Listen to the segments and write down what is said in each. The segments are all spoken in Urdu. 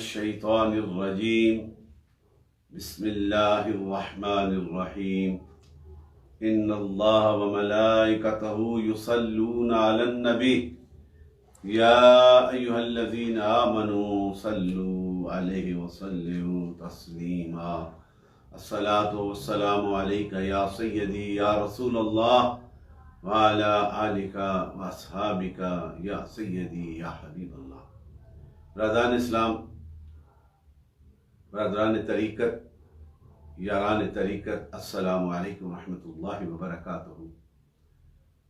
الشیطان الرجیم بسم اللہ الرحمن الرحیم ان اللہ وملائکتہ یصلون علی النبی یا ایہا الذین آمنوا صلوا علیہ وسلموا تسلیما الصلاۃ والسلام علیک یا سیدی یا رسول اللہ وعلی آلک واصحابک یا سیدی یا حبیب اللہ۔ برادران اسلام، برادران طریقت، یاران طریقت، السلام علیکم ورحمۃ اللہ وبرکاتہ۔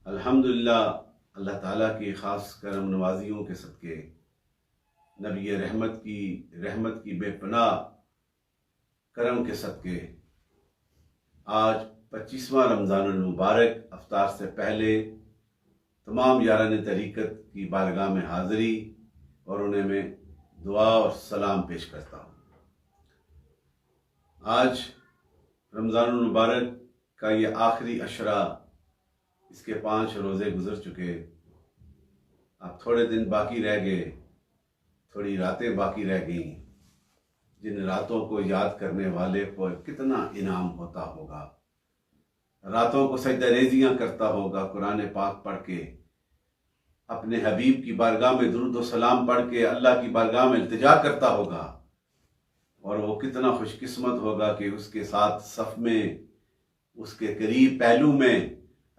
الحمدللہ، اللہ تعالیٰ کی خاص کرم نوازیوں کے صدقے، نبی رحمت کی بے پناہ کرم کے صدقے، آج 25واں رمضان المبارک افطار سے پہلے تمام یاران طریقت کی بارگاہ میں حاضری اور انہیں میں دعا اور سلام پیش کرتا ہوں۔ آج رمضان المبارک کا یہ آخری عشرہ، اس کے 5 روزے گزر چکے، اب تھوڑے دن باقی رہ گئے، تھوڑی راتیں باقی رہ گئیں۔ جن راتوں کو یاد کرنے والے کو کتنا انعام ہوتا ہوگا، راتوں کو سجدہ ریزیاں کرتا ہوگا، قرآن پاک پڑھ کے، اپنے حبیب کی بارگاہ میں درود و سلام پڑھ کے اللہ کی بارگاہ میں التجا کرتا ہوگا، اور وہ کتنا خوش قسمت ہوگا کہ اس کے ساتھ صف میں، اس کے قریب پہلو میں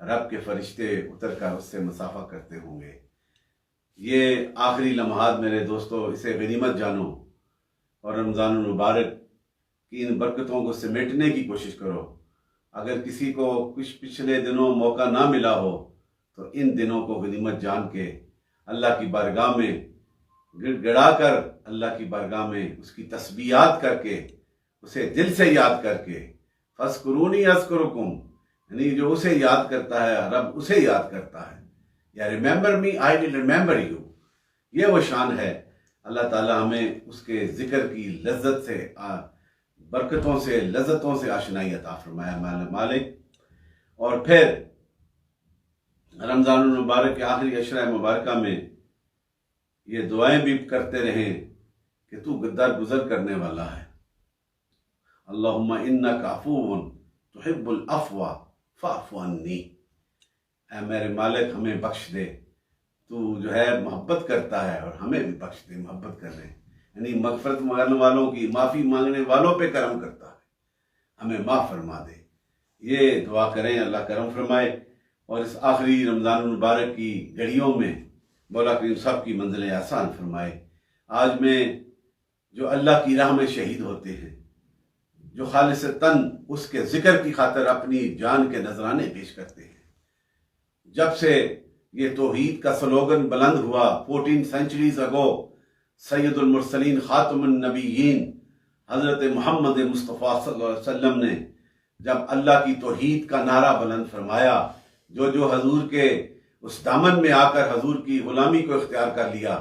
رب کے فرشتے اتر کر اس سے مصافحہ کرتے ہوں گے۔ یہ آخری لمحات میرے دوستو، اسے غنیمت جانو اور رمضان المبارک کی ان برکتوں کو سمیٹنے کی کوشش کرو۔ اگر کسی کو کچھ پچھلے دنوں موقع نہ ملا ہو تو ان دنوں کو غنیمت جان کے اللہ کی بارگاہ میں گڑ گڑا کر، اللہ کی بارگاہ میں اس کی تسبیحات کر کے، اسے دل سے یاد کر کے، فاذکرونی اذکرکم، یعنی جو اسے یاد کرتا ہے رب اسے یاد کرتا ہے، یا remember me I will remember you, یہ وہ شان ہے۔ اللہ تعالیٰ ہمیں اس کے ذکر کی لذت سے، برکتوں سے، لذتوں سے آشنائی عطا فرمایا مالک۔ اور پھر رمضان المبارک کے آخری عشرہ مبارکہ میں یہ دعائیں بھی کرتے رہیں کہ تو گزر کرنے والا ہے۔ اللہم انک عفو تحب العفو فاعف عنی، اے میرے مالک ہمیں بخش دے، تو جو ہے محبت کرتا ہے، اور ہمیں بھی بخش دے، محبت کر رہے ہیں، یعنی مغفرت مانگنے والوں کی، معافی مانگنے والوں پہ کرم کرتا ہے، ہمیں معاف فرما دے۔ یہ دعا کریں، اللہ کرم فرمائے، اور اس آخری رمضان المبارک کی گھڑیوں میں مولا کریم سب کی منزلیں آسان فرمائے۔ آج میں جو اللہ کی راہ میں شہید ہوتے ہیں، جو خالصتاً اس کے ذکر کی خاطر اپنی جان کے نذرانے پیش کرتے ہیں، جب سے یہ توحید کا سلوگن بلند ہوا 14 سینچریز اگو، سید المرسلین خاتم النبیین حضرت محمد مصطفیٰ صلی اللہ علیہ وسلم نے جب اللہ کی توحید کا نعرہ بلند فرمایا، جو حضور کے اس دامن میں آ کر حضور کی غلامی کو اختیار کر لیا،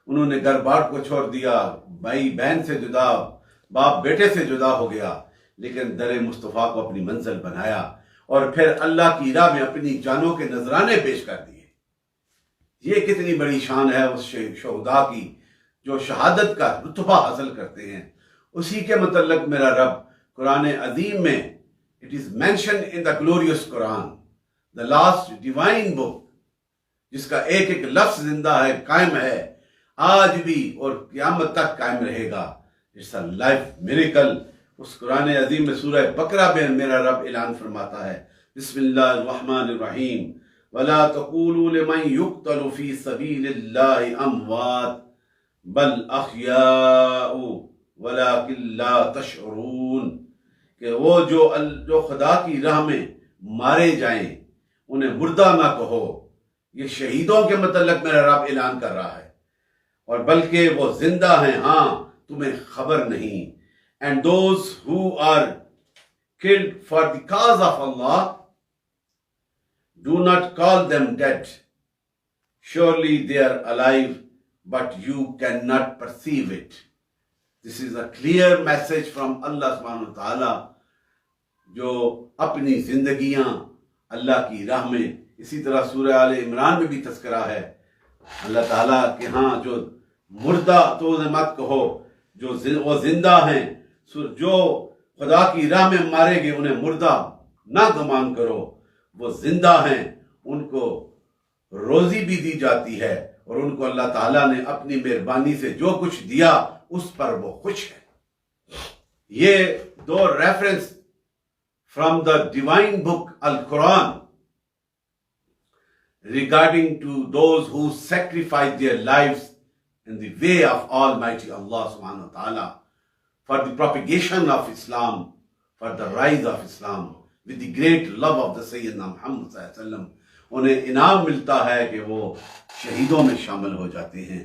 انہوں نے گھر بار کو چھوڑ دیا، بھائی بہن سے جدا، باپ بیٹے سے جدا ہو گیا، لیکن در مصطفیٰ کو اپنی منزل بنایا، اور پھر اللہ کی راہ میں اپنی جانوں کے نذرانے پیش کر دیے۔ یہ کتنی بڑی شان ہے اس شہداء کی جو شہادت کا رتبہ حاصل کرتے ہیں۔ اسی کے متعلق میرا رب قرآن عظیم میں it is mentioned in the glorious Quran, the last divine book، جس کا ایک ایک لفظ زندہ ہے، قائم ہے، آج بھی اور قیامت تک قائم رہے گا۔ It's a life miracle۔ اس قرآن عظیم میں سورہ بقرہ میں میرا رب اعلان فرماتا ہے، بسم اللہ الرحمن الرحیم، وَلَا تَقُولُوا لِمَنْ يُقْتَلُ فِي سَبِيلِ اللَّهِ أَمْوَاتٌ بَلْ أَحْيَاءٌ وَلَكِنْ لَا تَشْعُرُونَ، کہ وہ جو خدا کی راہ میں مارے جائیں انہیں مردہ نہ کہو۔ یہ شہیدوں کے متعلق میرا رب اعلان کر رہا ہے، اور بلکہ وہ زندہ ہیں، ہاں تمہیں خبر نہیں۔ And those who are killed for the cause of Allah, do not call them dead. Surely they are alive, but you cannot perceive it. This is a clear message from Allah subhanahu wa ta'ala، جو اپنی زندگیاں اللہ کی راہ میں، اسی طرح سورہ آل عمران میں بھی تذکرہ ہے اللہ تعالیٰ کہ ہاں جو مردہ تو مت کہو، وہ زندہ ہیں، جو خدا کی راہ میں مارے گئے انہیں مردہ نہ گمان کرو، وہ زندہ ہیں، ان کو روزی بھی دی جاتی ہے، اور ان کو اللہ تعالیٰ نے اپنی مہربانی سے جو کچھ دیا اس پر وہ خوش ہے۔ یہ دو reference from the divine book القرآن regarding to those who sacrifice their lives in the way of Almighty Allah subhanahu wa ta'ala for the propagation of Islam, for the rise of Islam, with the great love of the Sayyidina Muhammad sallallahu alaihi wasallam، انہیں انعام ملتا ہے کہ وہ شہیدوں میں شامل ہو جاتے ہیں۔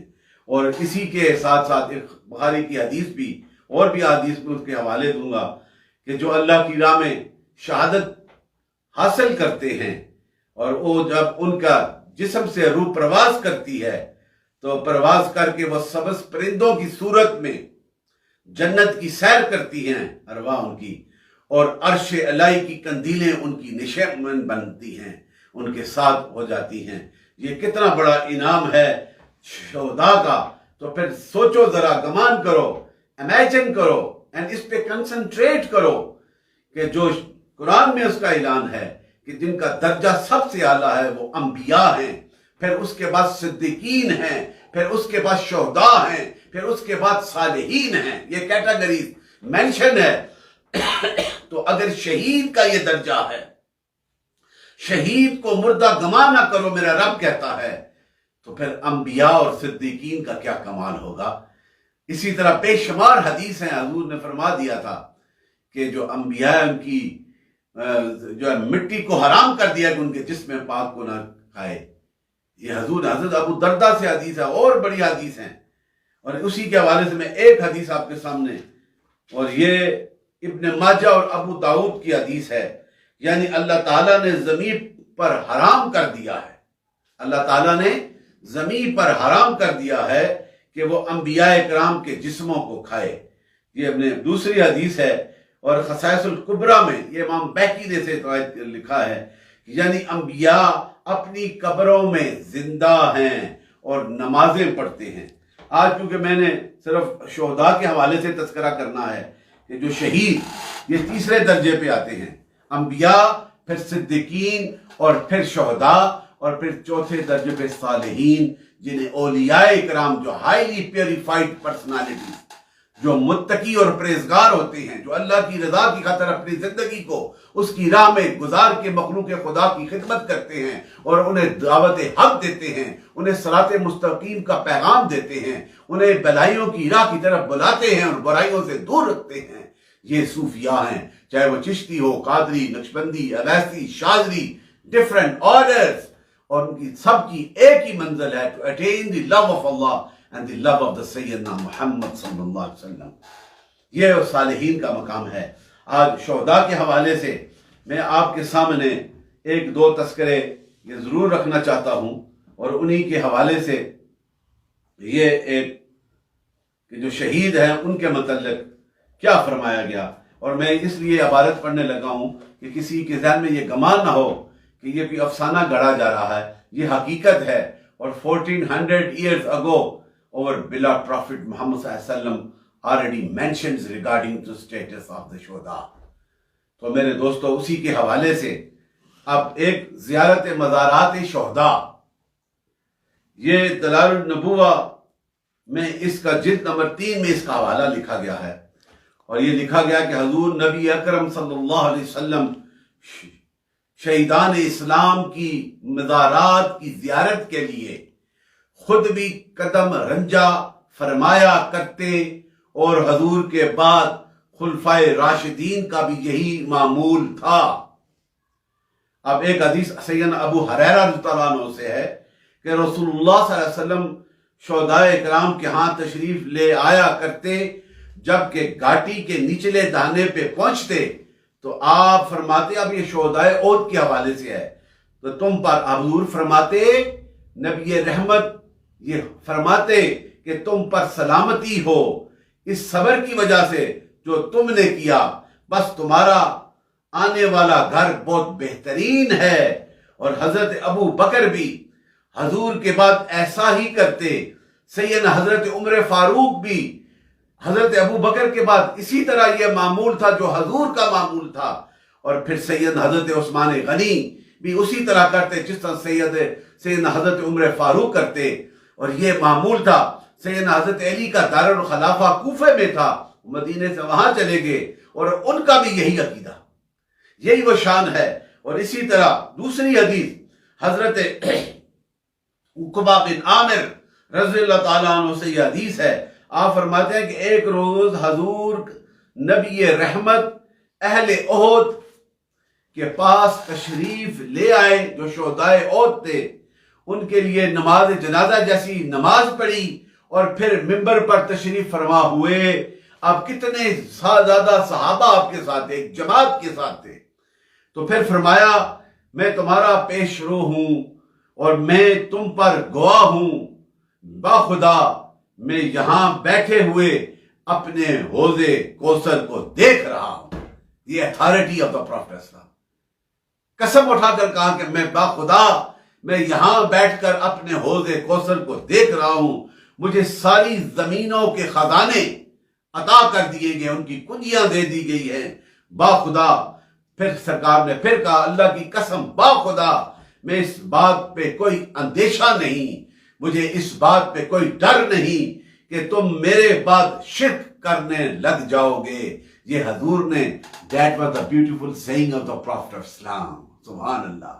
اور اسی کے ساتھ ساتھ ایک بخاری کی حدیث بھی، اور بھی حدیث میں اس کے حوالے دوں گا، کہ جو اللہ کی راہ میں شہادت حاصل کرتے ہیں اور وہ جب ان کا جسم سے روح پرواز کرتی ہے تو پرواز کر کے وہ سبز پرندوں کی صورت میں جنت کی سیر کرتی ہیں ارواح ان کی، اور عرش الہی کی قندیلیں ان کی نشان بنتی ہیں، ان کے ساتھ ہو جاتی ہیں۔ یہ کتنا بڑا انعام ہے شہداء کا۔ تو پھر سوچو ذرا، گمان کرو، امیجن کرو، اینڈ اس پہ کنسنٹریٹ کرو کہ جو قرآن میں اس کا اعلان ہے کہ جن کا درجہ سب سے اعلیٰ ہے وہ انبیاء ہیں، پھر اس کے بعد صدیقین ہیں، پھر اس کے بعد شہداء ہیں، پھر اس کے بعد صالحین ہیں، یہ کیٹیگریز مینشن ہے۔ تو اگر شہید کا یہ درجہ ہے، شہید کو مردہ گمان نہ کرو میرا رب کہتا ہے، تو پھر انبیاء اور صدیقین کا کیا کمال ہوگا۔ اسی طرح بے شمار حدیث ہیں، حضور نے فرما دیا تھا کہ جو انبیاء ان کی جو ہے مٹی کو حرام کر دیا کہ ان کے جسم پاک کو نہ کھائے۔ یہ حضرت ابو دردہ سے حدیث ہے، اور بڑی حدیث ہیں۔ اور اسی کے حوالے سے میں ایک حدیث آپ کے سامنے، اور یہ ابن ماجہ اور ابو داؤد کی حدیث ہے، یعنی اللہ تعالیٰ نے زمین پر حرام کر دیا ہے، اللہ تعالیٰ نے زمین پر حرام کر دیا ہے کہ وہ انبیاء کرام کے جسموں کو کھائے۔ یہ اپنے دوسری حدیث ہے، اور خصائص الکبریٰ میں یہ امام بہقی نے سے لکھا ہے، یعنی انبیاء اپنی قبروں میں زندہ ہیں اور نمازیں پڑھتے ہیں۔ آج کیونکہ میں نے صرف شہداء کے حوالے سے تذکرہ کرنا ہے کہ جو شہید یہ تیسرے درجے پہ آتے ہیں، انبیاء، پھر صدیقین، اور پھر شہداء، اور پھر چوتھے درجے پہ صالحین، جنہیں اولیاء کرام، جو ہائیلی پیوریفائڈ پرسنالٹی، جو متقی اور پرہیزگار ہوتے ہیں، جو اللہ کی رضا کی خاطر اپنی زندگی کو اس کی راہ میں گزار کے مخلوق خدا کی خدمت کرتے ہیں، اور انہیں دعوت حق دیتے ہیں، انہیں صراط مستقیم کا پیغام دیتے ہیں، انہیں بھلائیوں کی راہ کی طرف بلاتے ہیں اور برائیوں سے دور رکھتے ہیں۔ یہ صوفیاء ہیں، چاہے وہ چشتی ہو، قادری، نقشبندی، اویسی، شاذلی، ڈفرنٹ آرڈرز، اور ان کی سب کی ایک ہی منزل ہے، to attain the love of Allah and the love of the Sayyidina Muhammad صلی اللہ علیہ وسلم۔ یہ صالحین کا مقام ہے۔ آج شہداء کے حوالے سے میں آپ کے سامنے ایک دو تذکرے یہ ضرور رکھنا چاہتا ہوں، اور انہی کے حوالے سے یہ ایک کہ جو شہید ہیں ان کے متعلق کیا فرمایا گیا۔ اور میں اس لیے عبارت پڑھنے لگا ہوں کہ کسی کے ذہن میں یہ گمان نہ ہو کہ یہ کوئی افسانہ گڑھا جا رہا ہے، یہ حقیقت ہے۔ اور 1400 years ago our beloved Prophet Muhammad sallallahu alaihi wasallam already mentions regarding the status of the shuhada۔ تو میرے دوستو، اسی کے حوالے سے اب ایک زیارت مزارات شہداء، یہ دلائل النبوہ میں اس کا جلد نمبر 3 میں اس کا حوالہ لکھا گیا ہے، اور یہ لکھا گیا کہ حضور نبی اکرم صلی اللہ علیہ وسلم شہیدان اسلام کی مزارات کی زیارت کے لیے خود بھی قدم رنجا فرمایا کرتے، اور حضور کے بعد خلفائے راشدین کا بھی یہی معمول تھا۔ اب ایک حدیث سیدنا ابو ہریرہ رضی اللہ عنہ سے ہے کہ رسول اللہ صلی اللہ علیہ وسلم شہداء اکرام کے ہاں تشریف لے آیا کرتے، جبکہ گھاٹی کے نچلے دانے پہ پہنچتے تو آپ فرماتے، اب یہ شہداء احد کے حوالے سے ہے، تو تم پر حضور فرماتے، نبی رحمت یہ فرماتے کہ تم پر سلامتی ہو اس صبر کی وجہ سے جو تم نے کیا، بس تمہارا آنے والا گھر بہت بہترین ہے۔ اور حضرت ابو بکر بھی حضور کے بعد ایسا ہی کرتے، سیدنا حضرت عمر فاروق بھی حضرت ابو بکر کے بعد اسی طرح یہ معمول تھا جو حضور کا معمول تھا، اور پھر سید حضرت عثمان غنی بھی اسی طرح کرتے جس طرح سیدنا حضرت عمر فاروق کرتے، اور یہ معمول تھا۔ سیدنا حضرت علی کا دارالخلافہ کوفے میں تھا، مدینے سے وہاں چلے گئے، اور ان کا بھی یہی عقیدہ، یہی وہ شان ہے۔ اور اسی طرح دوسری حدیث حضرت عقبہ بن عامر رضی اللہ تعالیٰ عنہ سے یہ حدیث ہے، آپ فرماتے ہیں کہ ایک روز حضور نبی رحمت اہل احد کے پاس تشریف لے آئے، جو شہدائے احد تھے، ان کے لیے نماز جنازہ جیسی نماز پڑھی، اور پھر ممبر پر تشریف فرما ہوئے۔ آپ کتنے زیادہ صحابہ آپ کے ساتھ تھے، ایک جماعت کے ساتھ تھے، تو پھر فرمایا میں تمہارا پیش رو ہوں اور میں تم پر گواہ ہوں، باخدا میں یہاں بیٹھے ہوئے اپنے حوض کوثر کو دیکھ رہا ہوں۔ یہ اتھارٹی آف دا پروفیٹ، قسم اٹھا کر کہا کہ میں باخدا میں یہاں بیٹھ کر اپنے حوض کوثر کو دیکھ رہا ہوں، مجھے ساری زمینوں کے خزانے عطا کر دیے گئے، ان کی کنجیاں دے دی گئی ہیں، باخدا۔ پھر سرکار نے پھر کہا اللہ کی قسم باخدا میں اس بات پہ کوئی اندیشہ نہیں، مجھے اس بات پہ کوئی ڈر نہیں کہ تم میرے بعد شرک کرنے لگ جاؤ گے۔ یہ حضور نے that was the beautiful saying of the Prophet of Islam، سبحان اللہ۔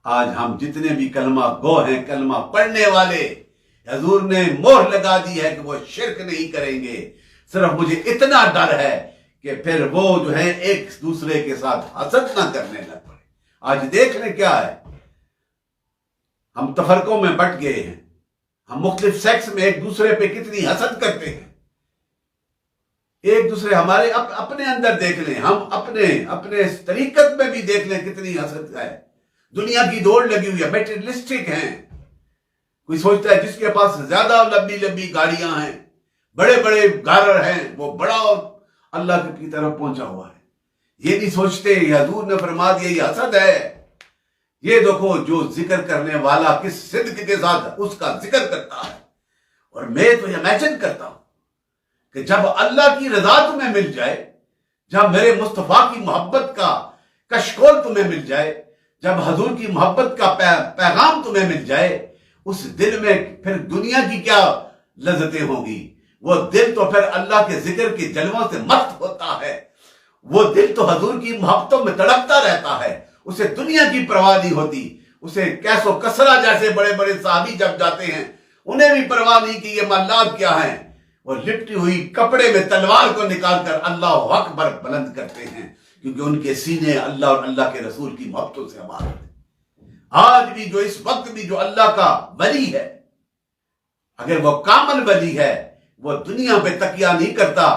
آج ہم جتنے بھی کلمہ گو ہیں، کلمہ پڑھنے والے، حضور نے مہر لگا دی ہے کہ وہ شرک نہیں کریں گے۔ صرف مجھے اتنا ڈر ہے کہ پھر وہ جو ہے ایک دوسرے کے ساتھ حسد نہ کرنے لگ پڑے۔ آج دیکھ لیں کیا ہے، ہم تفرقوں میں بٹ گئے ہیں، ہم مختلف سیکس میں ایک دوسرے پہ کتنی حسد کرتے ہیں، ایک دوسرے ہمارے اپنے اندر دیکھ لیں، ہم اپنے طریقت میں بھی دیکھ لیں کتنی حسد ہے۔ دنیا کی دوڑ لگی ہوئی ہے، میٹریلسٹک ہیں، کوئی سوچتا ہے جس کے پاس زیادہ لمبی لمبی گاڑیاں ہیں، بڑے بڑے گارر ہیں، وہ بڑا اللہ کی طرف پہنچا ہوا ہے۔ یہ نہیں سوچتے، یہ حضور نے فرما دیا یہ حسد ہے۔ یہ دیکھو جو ذکر کرنے والا کس صدق کے ساتھ اس کا ذکر کرتا ہے، اور میں تو امیجن کرتا ہوں کہ جب اللہ کی رضا تمہیں مل جائے، جب میرے مصطفیٰ کی محبت کا کشکول تمہیں مل جائے، جب حضور کی محبت کا پیغام تمہیں مل جائے، اس دل میں پھر دنیا کی کیا لذتیں ہوں گی۔ وہ دل تو پھر اللہ کے ذکر کے جلووں سے مست ہوتا ہے، وہ دل تو حضور کی محبتوں میں تڑپتا رہتا ہے، اسے دنیا کی پرواہ نہیں ہوتی۔ اسے کیس و کسرا جیسے بڑے بڑے صحابی جب جاتے ہیں، انہیں بھی پرواہ نہیں کہ یہ معاملات کیا ہیں، وہ لپٹی ہوئی کپڑے میں تلوار کو نکال کر اللہ اکبر بلند کرتے ہیں، کیونکہ ان کے سینے اللہ اور اللہ کے رسول کی محبتوں سے آباد ہیں۔ آج بھی جو اس وقت بھی جو اللہ کا ولی ہے، اگر وہ کامل ولی ہے، وہ دنیا پہ تکیہ نہیں کرتا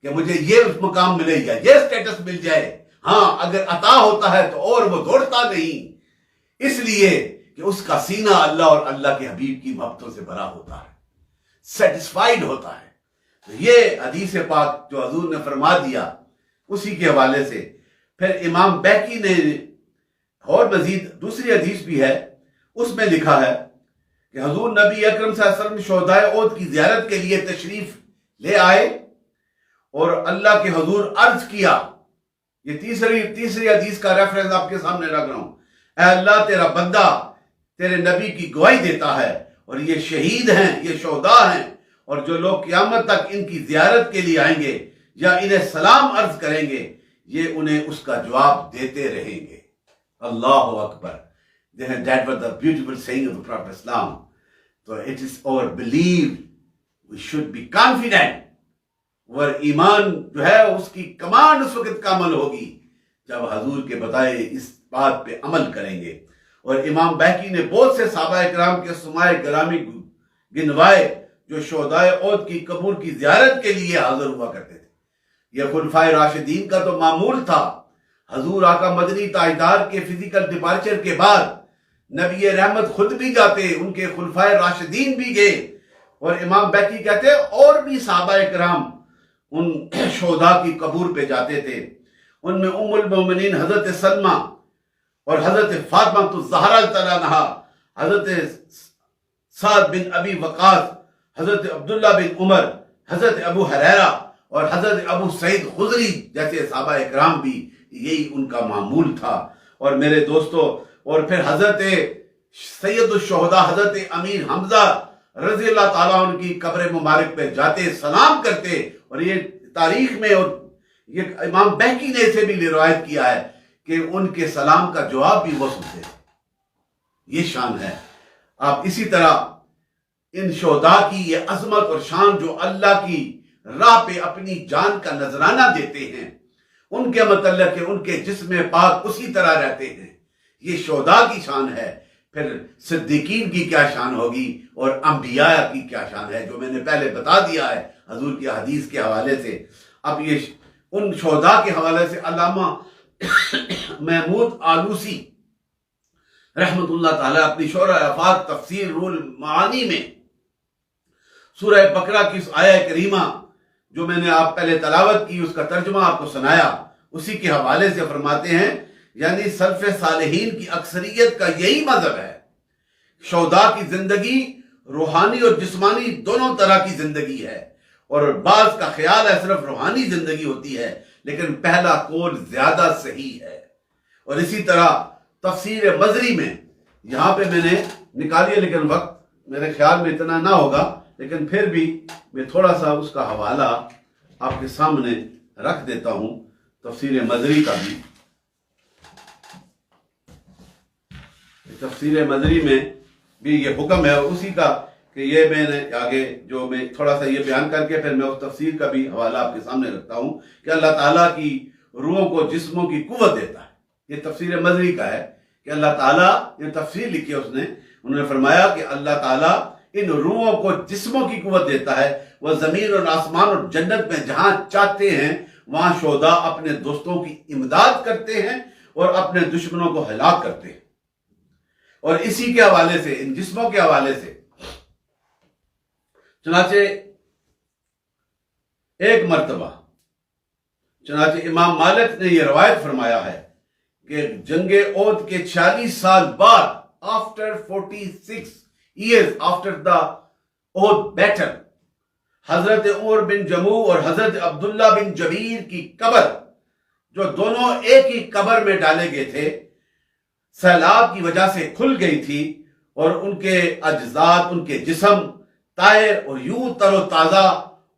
کہ مجھے یہ مقام ملے یا یہ سٹیٹس مل جائے۔ ہاں اگر عطا ہوتا ہے تو اور وہ دوڑتا نہیں، اس لیے کہ اس کا سینہ اللہ اور اللہ کے حبیب کی محبتوں سے بھرا ہوتا ہے، سیٹسفائیڈ ہوتا ہے۔ تو یہ حدیث پاک جو حضور نے فرما دیا، اسی کے حوالے سے پھر امام بیہقی نے اور مزید دوسری حدیث بھی ہے، اس میں لکھا ہے کہ حضور نبی اکرم صلی اللہ علیہ وسلم شہدائے احد کی زیارت کے لیے تشریف لے آئے، اور اللہ کے حضور عرض کیا، یہ تیسری حدیث کا ریفرنس آپ کے سامنے رکھ رہا ہوں، اے اللہ تیرا بندہ تیرے نبی کی گواہی دیتا ہے، اور یہ شہید ہیں، یہ شہداء ہیں، اور جو لوگ قیامت تک ان کی زیارت کے لیے آئیں گے یا انہیں سلام عرض کریں گے، یہ انہیں اس کا جواب دیتے رہیں گے۔ اللہ اکبر۔ That was the beautiful saying of the Prophet Islam. So it is our belief, we should be confident. اور ایمان جو ہے اس کی کمانڈ اس وقت کا عمل ہوگی جب حضور کے بتائے اس بات پہ عمل کریں گے۔ اور امام بیہقی نے بہت سے صحابہ کرام کے سمائے گرامی گنوائے جو شہدائے احد کی قبور کی زیارت کے لیے حاضر ہوا کرتے تھے۔ یہ خلفائے راشدین کا تو معمول تھا۔ حضور آقا مدنی تاجدار کے فزیکل ڈپارچر کے بعد نبی رحمت خود بھی جاتے، ان کے خلفائے راشدین بھی گئے، اور امام بیہقی کہتے ہیں اور بھی صحابہ کرام ان شہداء کی قبور پہ جاتے تھے۔ ان میں ام المومنین حضرت سلمہ اور حضرت فاطمہ الزہرا تعالیٰ عنہا، حضرت سعد بن ابی وقاص، حضرت عبداللہ بن عمر، حضرت ابو ہریرہ اور حضرت ابو سعید خدری جیسے صحابہ اکرام بھی یہی ان کا معمول تھا۔ اور میرے دوستو، اور پھر حضرت سید الشہداء حضرت امیر حمزہ رضی اللہ تعالیٰ عنہ کی قبر مبارک پہ جاتے سلام کرتے، اور یہ تاریخ میں، اور یہ امام بہقی نے اسے بھی روایت کیا ہے کہ ان کے سلام کا جواب بھی وہ سنتے۔ یہ شان ہے۔ آپ اسی طرح ان شہداء کی یہ عظمت اور شان جو اللہ کی راہ پہ اپنی جان کا نذرانہ دیتے ہیں، ان کے متعلق کہ ان کے جسم پاک اسی طرح رہتے ہیں، یہ شہداء کی شان ہے۔ پھر صدیقین کی کیا شان ہوگی اور انبیاء کی کیا شان ہے، جو میں نے پہلے بتا دیا ہے حضور کی حدیث کے حوالے سے۔ اب یہ ان شہداء کے حوالے سے علامہ محمود آلوسی رحمت اللہ تعالیٰ اپنی شرح آفاق تفسیر روح المعانی میں سورہ بقرہ کی اس آیہ کریمہ جو میں نے آپ پہلے تلاوت کی، اس کا ترجمہ آپ کو سنایا، اسی کے حوالے سے فرماتے ہیں یعنی سلف صالحین کی اکثریت کا یہی مذہب ہے۔ شہداء کی زندگی روحانی اور جسمانی دونوں طرح کی زندگی ہے، اور بعض کا خیال ہے صرف روحانی زندگی ہوتی ہے، لیکن پہلا قول زیادہ صحیح ہے۔ اور اسی طرح تفسیر مزری میں، یہاں پہ میں نے نکالی ہے لیکن وقت میرے خیال میں اتنا نہ ہوگا، لیکن پھر بھی میں تھوڑا سا اس کا حوالہ آپ کے سامنے رکھ دیتا ہوں، تفسیر مزری کا بھی۔ تفسیر مزری میں بھی یہ حکم ہے اسی کا کہ یہ میں نے آگے جو میں تھوڑا سا یہ بیان کر کے پھر میں اس تفسیر کا بھی حوالہ آپ کے سامنے رکھتا ہوں کہ اللہ تعالیٰ کی روحوں کو جسموں کی قوت دیتا ہے۔ یہ تفسیر مزری کا ہے کہ اللہ تعالیٰ، یہ تفسیر لکھی ہے انہوں نے فرمایا کہ اللہ تعالیٰ ان روحوں کو جسموں کی قوت دیتا ہے، وہ زمین اور آسمان اور جنت میں جہاں چاہتے ہیں وہاں شہداء اپنے دوستوں کی امداد کرتے ہیں اور اپنے دشمنوں کو ہلاک کرتے ہیں۔ اور اسی کے حوالے سے، ان جسموں کے حوالے سے چنانچہ ایک مرتبہ امام مالک نے یہ روایت فرمایا ہے کہ جنگ احد کے 46 سال بعد، after 46 years after the Uhud battle، حضرت عمر بن جموع اور حضرت عبداللہ بن جبیر کی قبر، جو دونوں ایک ہی قبر میں ڈالے گئے تھے، سیلاب کی وجہ سے کھل گئی تھی، اور ان کے اجزاد، ان کے جسم طاہر اور یوں تر و تازہ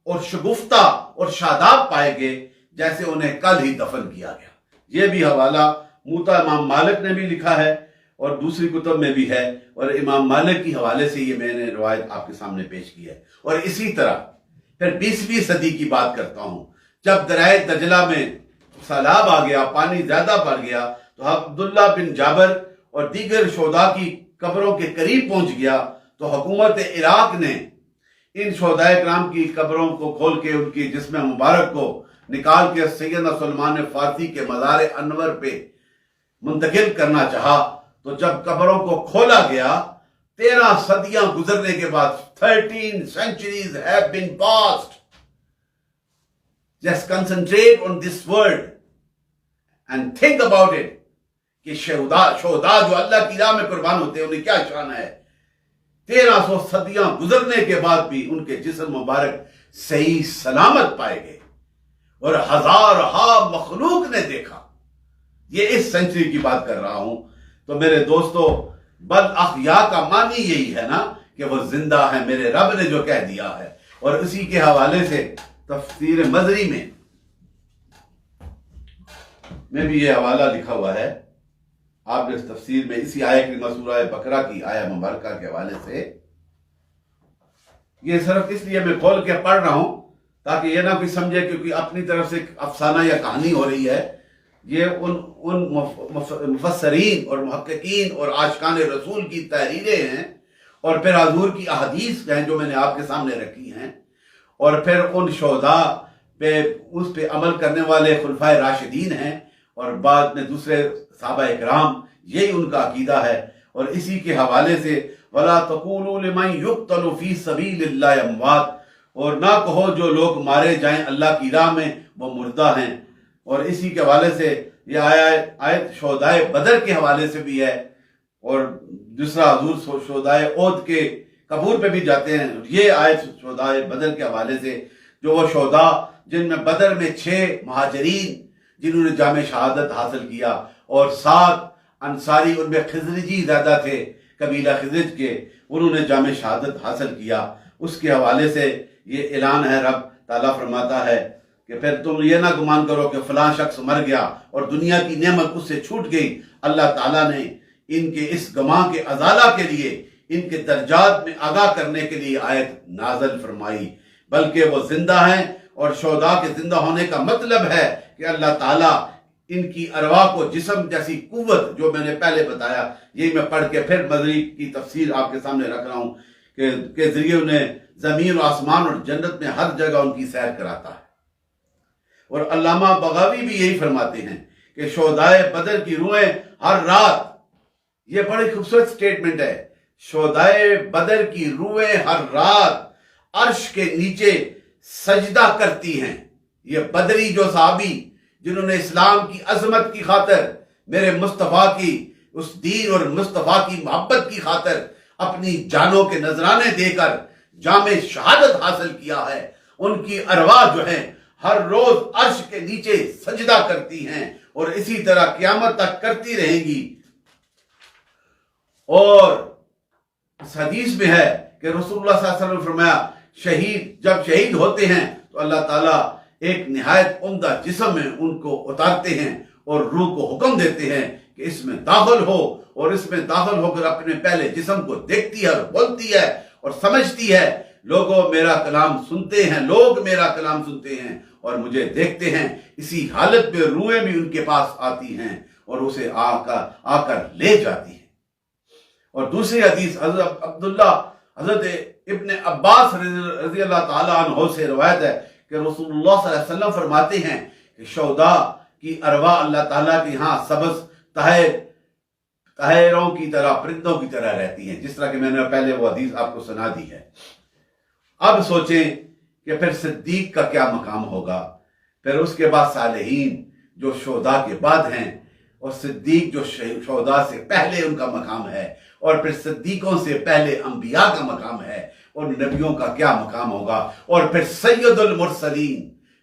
اور شگفتہ اور شاداب پائے گئے جیسے انہیں کل ہی دفن کیا گیا۔ یہ بھی حوالہ موطا امام مالک نے بھی لکھا ہے اور دوسری کتب میں بھی ہے، اور امام مالک کی حوالے سے یہ میں نے روایت آپ کے سامنے پیش کی ہے۔ اور اسی طرح پھر 20ویں صدی کی بات کرتا ہوں، جب دریائے دجلہ میں سیلاب آ گیا، پانی زیادہ بڑھ گیا، تو عبداللہ بن جابر اور دیگر شہداء کی قبروں کے قریب پہنچ گیا، تو حکومت عراق نے ان شہداء کرام کی قبروں کو کھول کے ان کی جسم مبارک کو نکال کے سیدنا سلمان فارسی کے مزار انور پہ منتقل کرنا چاہا۔ تو جب قبروں کو کھولا گیا، 13 صدیاں گزرنے کے بعد 13 centuries have been passed. Just concentrate on this word and think about it کہ شہداء جو اللہ کی راہ میں قربان ہوتے ہیں انہیں کیا شان ہے۔ 1300 صدیاں گزرنے کے بعد بھی ان کے جسم مبارک صحیح سلامت پائے گئے، اور ہزارہا مخلوق نے دیکھا۔ یہ اس سینچری کی بات کر رہا ہوں۔ تو میرے دوستو، بل احیا کا معنی یہی ہے نا کہ وہ زندہ ہے، میرے رب نے جو کہہ دیا ہے۔ اور اسی کے حوالے سے تفسیر مزری میں بھی یہ حوالہ لکھا ہوا ہے۔ آپ نے اس تفسیر میں اسی آیہ کریمہ سورہ بقرہ کی آیہ مبارکہ کے حوالے سے، یہ صرف اس لیے میں کھول کے پڑھ رہا ہوں تاکہ یہ نہ کوئی سمجھے کیونکہ اپنی طرف سے افسانہ یا کہانی ہو رہی ہے۔ یہ ان مفسرین اور محققین اور عاشقان رسول کی تحریریں ہیں، اور پھر حضور کی احادیث ہیں جو میں نے آپ کے سامنے رکھی ہیں، اور پھر ان شہداء پہ اس پہ عمل کرنے والے خلفائے راشدین ہیں، اور بعد میں دوسرے صحابہ اکرام، یہی ان کا عقیدہ ہے۔ اور اسی کے حوالے سے وَلَا تَقُولُوا لِمَنْ يُقْتَلُ فِي سَبِيلِ اللَّهِ أَمْوَاتٌ، اور نہ کہو جو لوگ مارے جائیں اللہ کی راہ میں وہ مردہ ہیں۔ اور اسی کے حوالے سے یہ آیت شہداء بدر کے حوالے سے بھی ہے، اور دوسرا حضور شہداء احد کے قبور پہ بھی جاتے ہیں، یہ آیت شہداء بدر کے حوالے سے جو وہ شہدا جن میں بدر میں 6 مہاجرین جنہوں نے جام شہادت حاصل کیا اور 7 انصاری، ان میں خزرجی زیادہ تھے، قبیلہ خزرج کے، انہوں نے جام شہادت حاصل کیا، اس کے حوالے سے یہ اعلان ہے۔ رب تعالیٰ فرماتا ہے کہ پھر تم یہ نہ گمان کرو کہ فلاں شخص مر گیا اور دنیا کی نعمت اس سے چھوٹ گئی۔ اللہ تعالیٰ نے ان کے اس گماں کے ازالہ کے لیے، ان کے درجات میں آگاہ کرنے کے لیے آیت نازل فرمائی، بلکہ وہ زندہ ہیں، اور شہداء کے زندہ ہونے کا مطلب ہے کہ اللہ تعالیٰ ان کی ارواح کو جسم جیسی قوت، جو میں نے پہلے بتایا، یہی میں پڑھ کے پھر مدری کی تفسیر آپ کے سامنے رکھ رہا ہوں، کہ ذریعے انہیں زمین و آسمان اور جنت میں ہر جگہ ان کی سیر کراتا ہے۔ اور علامہ بغاوی بھی یہی فرماتے ہیں کہ شہدائے بدر کی روحیں ہر رات، یہ بڑی خوبصورت سٹیٹمنٹ ہے، شہدائے بدر کی روحیں ہر رات عرش کے نیچے سجدہ کرتی ہیں۔ یہ بدری جو صحابی جنہوں نے اسلام کی عظمت کی خاطر، میرے مصطفیٰ کی اس دین اور مصطفیٰ کی محبت کی خاطر اپنی جانوں کے نذرانے دے کر جام شہادت حاصل کیا ہے، ان کی ارواح جو ہیں ہر روز عرش کے نیچے سجدہ کرتی ہیں اور اسی طرح قیامت تک کرتی رہیں گی۔ اور اس حدیث میں ہے کہ رسول اللہ صلی اللہ علیہ وسلم نے فرمایا، جب شہید ہوتے ہیں تو اللہ تعالیٰ ایک نہایت عمدہ جسم میں ان کو اتارتے ہیں اور روح کو حکم دیتے ہیں کہ اس میں داخل ہو، اور اس میں داخل ہو کر اپنے پہلے جسم کو دیکھتی ہے اور بولتی ہے اور سمجھتی ہے، لوگ میرا کلام سنتے ہیں اور مجھے دیکھتے ہیں۔ اسی حالت میں روحیں بھی ان کے پاس آتی ہیں اور اسے آ کر لے جاتی ہیں۔ اور دوسری حدیث حضرت ابن عباس رضی اللہ تعالیٰ عنہ سے روایت ہے کہ رسول اللہ صلی اللہ علیہ وسلم فرماتے ہیں کہ شہداء کی ارواح اللہ تعالیٰ کے ہاں سبز طائروں کی طرح، پرندوں کی طرح رہتی ہیں، جس طرح کہ میں نے پہلے وہ حدیث آپ کو سنا دی ہے۔ اب سوچیں کہ پھر صدیق کا کیا مقام ہوگا، پھر اس کے بعد صالحین جو شہداء کے بعد ہیں، اور صدیق جو شہداء سے پہلے ان کا مقام ہے، اور پھر صدیقوں سے پہلے انبیاء کا مقام ہے، اور نبیوں کا کیا مقام ہوگا، اور پھر سید المرسلین،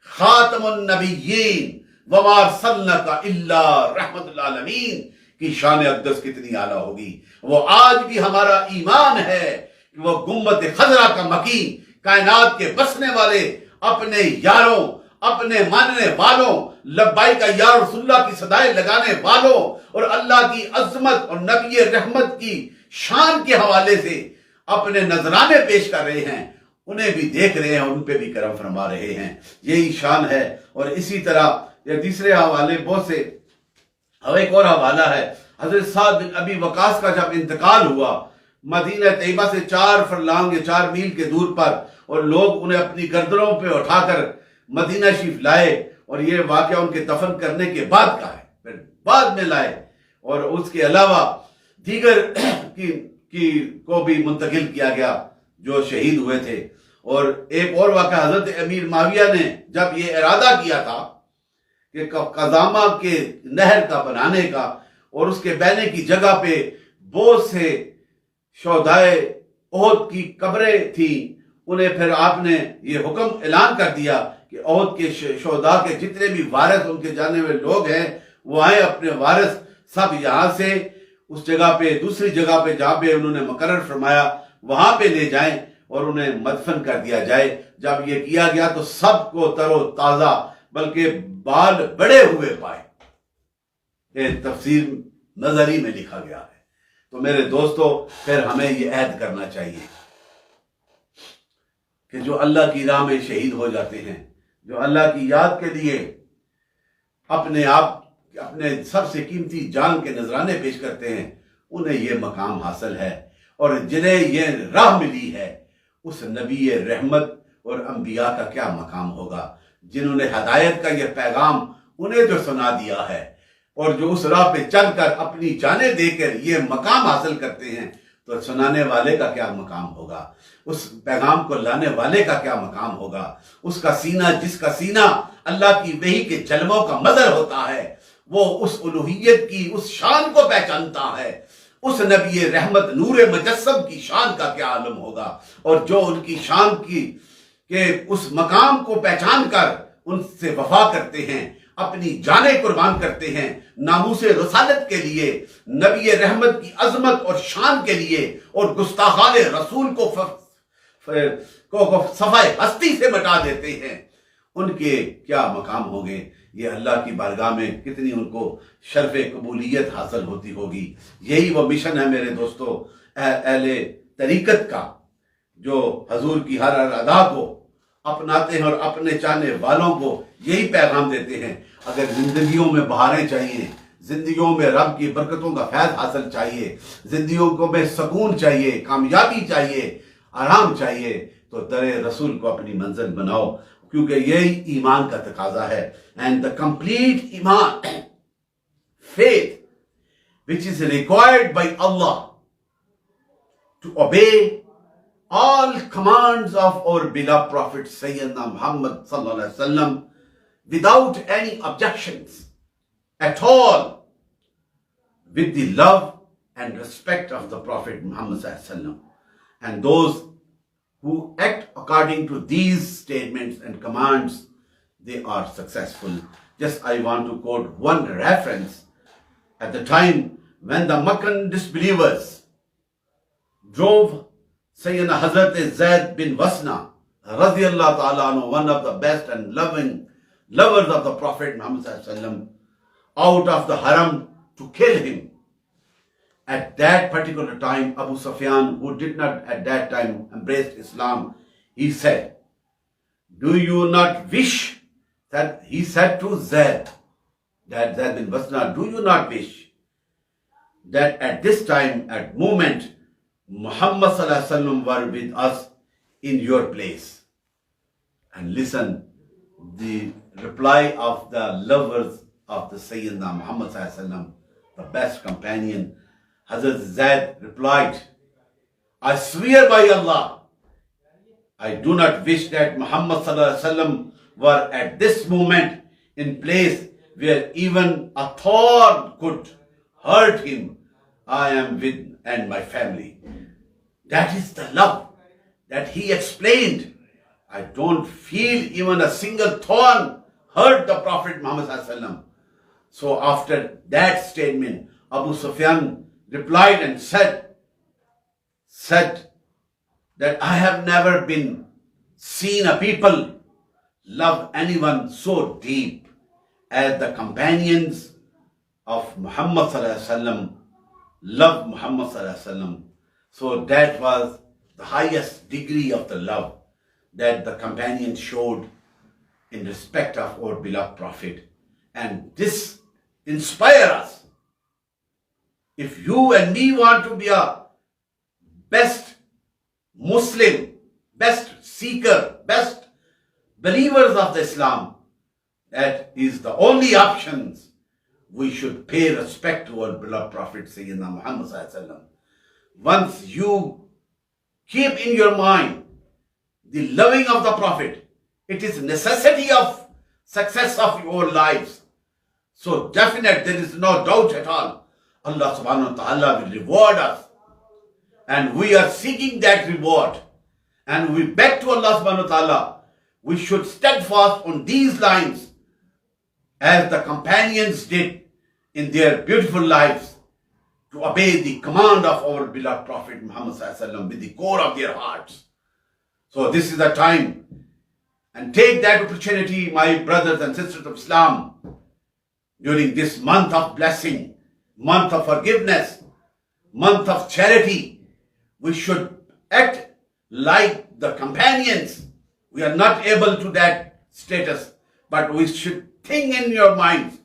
خاتم النبیین، وما ارسلناک الا رحمت للعالمین کی شان اقدس کتنی اعلیٰ ہوگی۔ وہ آج بھی ہمارا ایمان ہے کہ وہ گنبد خضرا کا مکین، کائنات کے بسنے والے، اپنے یاروں، اپنے ماننے والوں، لبیک یا رسول اللہ کی صدائیں لگانے والوں، اور اللہ کی عظمت اور نبی رحمت کی شان کے حوالے سے اپنے نذرانے پیش کر رہے ہیں، انہیں بھی دیکھ رہے ہیں اور ان پہ بھی کرم فرما رہے ہیں۔ یہی شان ہے۔ اور اسی طرح یہ تیسرے حوالے بہت سے، اور ایک اور حوالہ ہے، حضرت سعد بن ابی وقاص کا جب انتقال ہوا مدینہ طیبہ سے 4 فرلانگ یا 4 میل کے دور پر، اور لوگ انہیں اپنی گردنوں پہ اٹھا کر مدینہ شریف لائے، اور یہ واقعہ ان کے دفن کرنے کے بعد کا ہے، پھر بعد میں لائے، اور اس کے علاوہ دیگر کو بھی منتقل کیا گیا جو شہید ہوئے تھے۔ اور ایک اور واقعہ، حضرت امیر معاویہ نے جب یہ ارادہ کیا تھا کہ قزامہ کے نہر کا بنانے کا، اور اس کے بہنے کی جگہ پہ بہت سے شہدائے احد کی قبریں تھیں، انہیں پھر آپ نے یہ حکم اعلان کر دیا کہ احد کے شہداء کے جتنے بھی وارث ان کے جانے ہوئے لوگ ہیں، وہ آئیں، اپنے وارث سب یہاں سے اس جگہ پہ، دوسری جگہ پہ جہاں پہ انہوں نے مقرر فرمایا وہاں پہ لے جائیں اور انہیں مدفن کر دیا جائے۔ جب یہ کیا گیا تو سب کو تر و تازہ، بلکہ بال بڑے ہوئے پائے۔ یہ تفسیر نظری میں لکھا گیا ہے۔ تو میرے دوستو، پھر ہمیں یہ عہد کرنا چاہیے کہ جو اللہ کی راہ میں شہید ہو جاتے ہیں، جو اللہ کی یاد کے لیے اپنے سب سے قیمتی جان کے نذرانے پیش کرتے ہیں، انہیں یہ مقام حاصل ہے۔ اور جنہیں یہ راہ ملی ہے، اس نبی رحمت اور انبیاء کا کیا مقام ہوگا، جنہوں نے ہدایت کا یہ پیغام انہیں جو سنا دیا ہے، اور جو اس راہ پہ چل کر اپنی جانیں دے کر یہ مقام حاصل کرتے ہیں، تو سنانے والے کا کیا مقام ہوگا، اس پیغام کو لانے والے کا کیا مقام ہوگا، اس کا سینہ، جس کا سینہ اللہ کی وحی کے جلووں کا مظہر ہوتا ہے، وہ اس الوہیت کی اس شان کو پہچانتا ہے۔ اس نبی رحمت نور مجسم کی شان کا کیا عالم ہوگا، اور جو ان کی شان کہ اس مقام کو پہچان کر ان سے وفا کرتے ہیں، اپنی جانیں قربان کرتے ہیں ناموس رسالت کے لیے، نبی رحمت کی عظمت اور شان کے لیے، اور گستاخان رسول کو صفحہ ہستی سے مٹا دیتے ہیں، ان کے کیا مقام ہوں گے؟ یہ اللہ کی بارگاہ میں کتنی ان کو شرف قبولیت حاصل ہوتی ہوگی۔ یہی وہ مشن ہے میرے دوستو اہل طریقت کا، جو حضور کی ہر ادا کو اپناتے ہیں اور اپنے چاہنے والوں کو یہی پیغام دیتے ہیں۔ اگر زندگیوں میں بہاریں چاہیے، زندگیوں میں رب کی برکتوں کا فیض حاصل چاہیے، زندگیوں میں سکون چاہیے، کامیابی چاہیے، آرام چاہیے، تو در رسول کو اپنی منزل بناؤ، کیونکہ یہی ایمان کا تقاضا ہے۔ اینڈ دا کمپلیٹ ایمان، faith which is required by Allah to obey all commands of our beloved Prophet Sayyidina Muhammad sallallahu alaihi wasallam without any objections at all, with the love and respect of the Prophet Muhammad sallallahu alaihi wasallam. And those who act according to these statements and commands, they are successful. Just I want to quote one reference. At the time when the Meccan disbelievers drove Sayyidina Hazrat Zaid bin Wasna radiyallahu ta'ala anhu, one of the best and lovers of the Prophet Muhammad sallallahu alaihi wasallam, out of the haram to kill him. At that particular time, Abu Sufyan, who did not at that time embrace Islam, he said, do you not wish that, he said to Zaid, that Zaid bin Wasna, do you not wish that at this time, at moment, Muhammad sallallahu alaihi wasallam were with us in your place? And listen, the reply of the lovers of the Sayyidina Muhammad sallallahu alaihi wasallam, the best companion, Hazrat Zaid replied, I swear by Allah, I do not wish that Muhammad sallallahu alaihi wasallam were at this moment in place where even a thorn could hurt him. I am with and my family. That is the love that he explained. I don't feel even a single thorn hurt the Prophet Muhammad sallallahu alaihi wasallam. So after that statement, Abu Sufyan replied and said that I have never been seen a people love anyone so deep as the companions of Muhammad sallallahu alaihi wasallam love Muhammad sallallahu alaihi wasallam. So that was the highest degree of the love that the companions showed in respect of our beloved Prophet. And this inspires us. If you and me want to be a best Muslim, best seeker, best believers of the Islam, that is the only options. We should pay respect to our beloved Prophet Sayyidina Muhammad sallallahu alaihi wasallam. Once you keep in your mind the loving of the Prophet, it is necessity of success of your lives. So definite, there is no doubt at all, Allah subhanahu wa ta'ala will reward us. And we are seeking that reward. And we beg to Allah subhanahu wa ta'ala, we should steadfast on these lines as the companions did in their beautiful lives, to obey the command of our beloved Prophet Muhammad sallallahu alaihi wasallam with the core of their hearts. So this is the time, and take that opportunity, my brothers and sisters of Islam, during this month of blessing, month of forgiveness, month of charity. We should act like the companions. We are not able to that status, but we should think in your minds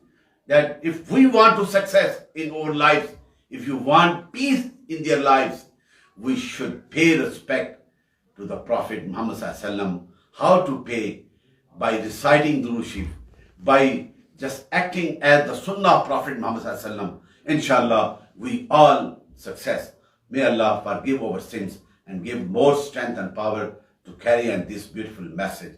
that if we want to success in our lives, if you want peace in their lives, we should pay respect to the Prophet Muhammad sallallahu alaihi wasallam. How to pay? By reciting Durood Sharif, by just acting as the Sunnah of Prophet Muhammad sallallahu alaihi wasallam. Inshallah, we all success. May Allah forgive our sins and give more strength and power to carry on this beautiful message.